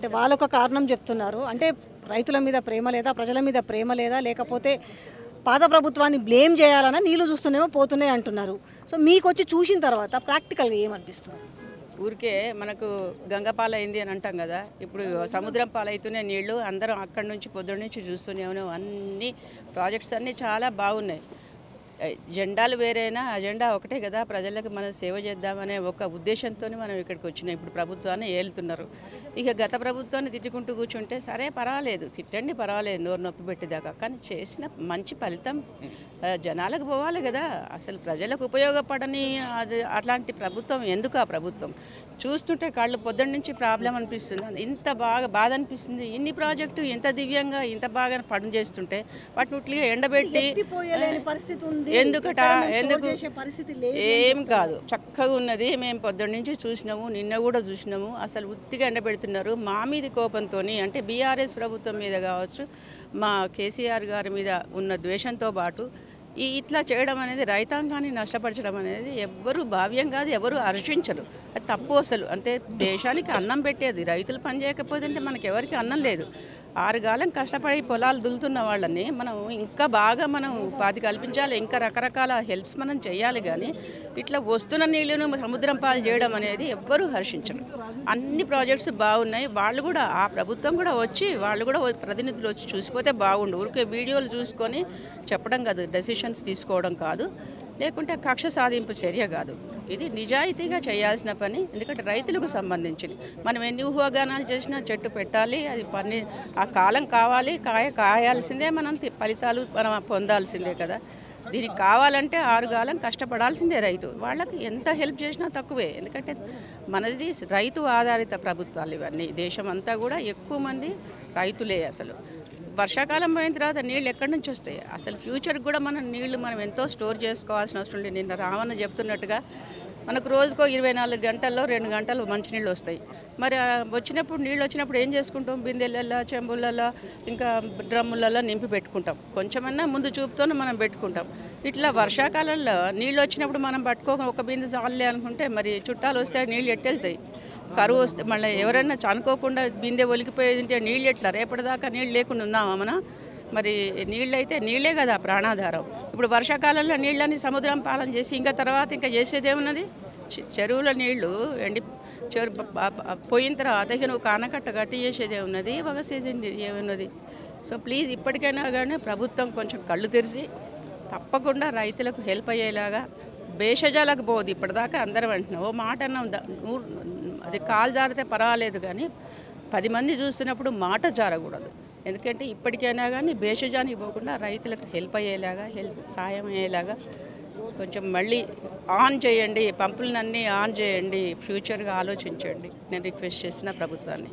అంటే వాళ్ళొక కారణం చెప్తున్నారు. అంటే రైతుల మీద ప్రేమ లేదా, ప్రజల మీద ప్రేమ లేదా, లేకపోతే పాత ప్రభుత్వాన్ని బ్లేమ్ చేయాలన్నా నీళ్లు చూస్తూనేమో పోతున్నాయి అంటున్నారు. సో మీకొచ్చి చూసిన తర్వాత ప్రాక్టికల్గా ఏమనిపిస్తుంది? ఊరికే మనకు గంగపాలు అయింది అని అంటాం కదా. ఇప్పుడు సముద్రం పాలవుతూనే నీళ్లు అందరం అక్కడి నుంచి పొద్దున్న నుంచి చూస్తూనే ఉన్నాం. అన్ని ప్రాజెక్ట్స్ అన్నీ చాలా బాగున్నాయి. జెండాలు వేరైనా అజెండా ఒకటే కదా, ప్రజలకు మనం సేవ చేద్దామనే ఒక ఉద్దేశంతో మనం ఇక్కడికి వచ్చినాం. ఇప్పుడు ప్రభుత్వాన్ని ఏలుతున్నారు. ఇక గత ప్రభుత్వాన్ని తిట్టుకుంటూ కూర్చుంటే సరే పర్వాలేదు, తిట్టండి పర్వాలేదు, నోరు నొప్పి పెట్టేదాకా, కానీ చేసిన మంచి ఫలితం జనాలకు పోవాలి కదా. అసలు ప్రజలకు ఉపయోగపడని అది అట్లాంటి ప్రభుత్వం ఎందుకు? ఆ ప్రభుత్వం చూస్తుంటే కళ్ళు పొద్దున్న నుంచి ప్రాబ్లం అనిపిస్తుంది. ఇంత బాగా బాధ అనిపిస్తుంది. ఇన్ని ప్రాజెక్టు ఇంత దివ్యంగా ఇంత బాగా పని చేస్తుంటే వాటిని ఉట్లిగా ఎండబెట్టి ఎందుకట ఎందుకు ఏం కాదు, చక్కగా ఉన్నది. మేము పొద్దున్న నుంచి చూసినాము, నిన్న కూడా చూసినాము. అసలు ఉత్తిగా ఎండబెడుతున్నారు. మా మీద కోపంతో, అంటే బీఆర్ఎస్ ప్రభుత్వం మీద కావచ్చు, మా కేసీఆర్ గారి మీద ఉన్న ద్వేషంతో పాటు ఇట్లా చేయడం అనేది, రైతాంగాన్ని నష్టపరచడం అనేది ఎవ్వరూ భావ్యం కాదు, ఎవరు హర్షించరు. అది తప్పు అసలు. అంటే దేశానికి అన్నం పెట్టేది రైతులు పని చేయకపోతే మనకి ఎవరికి అన్నం లేదు. 6 కాలం కష్టపడి పొలాలు దులుతున్న వాళ్ళని మనం ఇంకా బాగా మనం ఉపాధి కల్పించాలి, ఇంకా రకరకాల హెల్ప్స్ మనం చేయాలి. కానీ ఇట్లా వస్తున్న నీళ్ళను సముద్రం పాలు చేయడం అనేది ఎవ్వరూ హర్షించరు. అన్ని ప్రాజెక్ట్స్ బాగున్నాయి. వాళ్ళు కూడా, ఆ ప్రభుత్వం కూడా వచ్చి, వాళ్ళు కూడా ప్రతినిధులు వచ్చి చూసిపోతే బాగుండు. ఊరికే వీడియోలు చూసుకొని చెప్పడం కాదు, డెసిషన్స్ తీసుకోవడం కాదు, లేకుంటే కక్ష సాధింపు చర్య కాదు. ఇది నిజాయితీగా చేయాల్సిన పని. ఎందుకంటే రైతులకు సంబంధించింది. మనం ఎన్ని ఊహాగానాలు చేసినా చెట్టు పెట్టాలి, అది పని ఆ కాలం కావాలి, కాయాల్సిందే, మనం ఫలితాలు మనం పొందాల్సిందే కదా. దీనికి కావాలంటే 6 కాలం కష్టపడాల్సిందే రైతు. వాళ్ళకి ఎంత హెల్ప్ చేసినా తక్కువే. ఎందుకంటే మనది రైతు ఆధారిత ప్రభుత్వాలు ఇవన్నీ. దేశం అంతా కూడా ఎక్కువ మంది రైతులే. అసలు వర్షాకాలం పోయిన తర్వాత నీళ్ళు ఎక్కడి నుంచి వస్తాయి? అసలు ఫ్యూచర్కి కూడా మనం నీళ్లు మనం ఎంతో స్టోర్ చేసుకోవాల్సిన అవసరం ఉంది. నిన్న రావణ చెప్తున్నట్టుగా మనకు రోజుకో 24 గంటల్లో 2 గంటలు మంచినీళ్ళు వస్తాయి. మరి వచ్చినప్పుడు నీళ్ళు వచ్చినప్పుడు ఏం చేసుకుంటాం? బిందెలలో, చెంబులలో, ఇంకా డ్రమ్ములలో నింపి పెట్టుకుంటాం. కొంచెమన్నా ముందు చూపుతోనే మనం పెట్టుకుంటాం. ఇట్లా వర్షాకాలంలో నీళ్ళు వచ్చినప్పుడు మనం పట్టుకోక ఒక బిందె చాలే అనుకుంటే మరి చుట్టాలు వస్తే నీళ్ళు ఎట్టెళ్తాయి. కరువు వస్తే మళ్ళీ ఎవరైనా చనుకోకుండా బిందె ఒలికిపోయేది ఉంటే నీళ్ళు ఎట్లా? రేపటిదాకా నీళ్ళు లేకుండా ఉందామా మనం? మరి నీళ్ళు అయితే నీళ్ళే కదా ప్రాణాధారం. ఇప్పుడు వర్షాకాలంలో నీళ్ళని సముద్రం పాలన చేసి ఇంకా తర్వాత ఇంకా చేసేది ఏమున్నది? చెరువుల నీళ్లు పోయిన తర్వాత ఇక నువ్వు కానకట్ట గట్టి చేసేది ఏమున్నది? వగసేది ఏమున్నది? సో ప్లీజ్ ఇప్పటికైనా కానీ ప్రభుత్వం కొంచెం కళ్ళు తెరిచి తప్పకుండా రైతులకు హెల్ప్ అయ్యేలాగా, భేషజాలకు పోదు. ఇప్పటిదాకా అందరం అంటున్నాం, ఓ మాట అన్నాం, అది కాలు జారితే పర్వాలేదు, కానీ 10 మంది చూస్తున్నప్పుడు మాట జారకూడదు. ఎందుకంటే ఇప్పటికైనా కానీ భేషజానికి పోకుండా రైతులకు హెల్ప్ అయ్యేలాగా, సాయం అయ్యేలాగా కొంచెం మళ్ళీ ఆన్ చేయండి, పంపులన్నీ ఆన్ చేయండి, ఫ్యూచర్గా ఆలోచించండి. నేను రిక్వెస్ట్ చేసిన ప్రభుత్వాన్ని.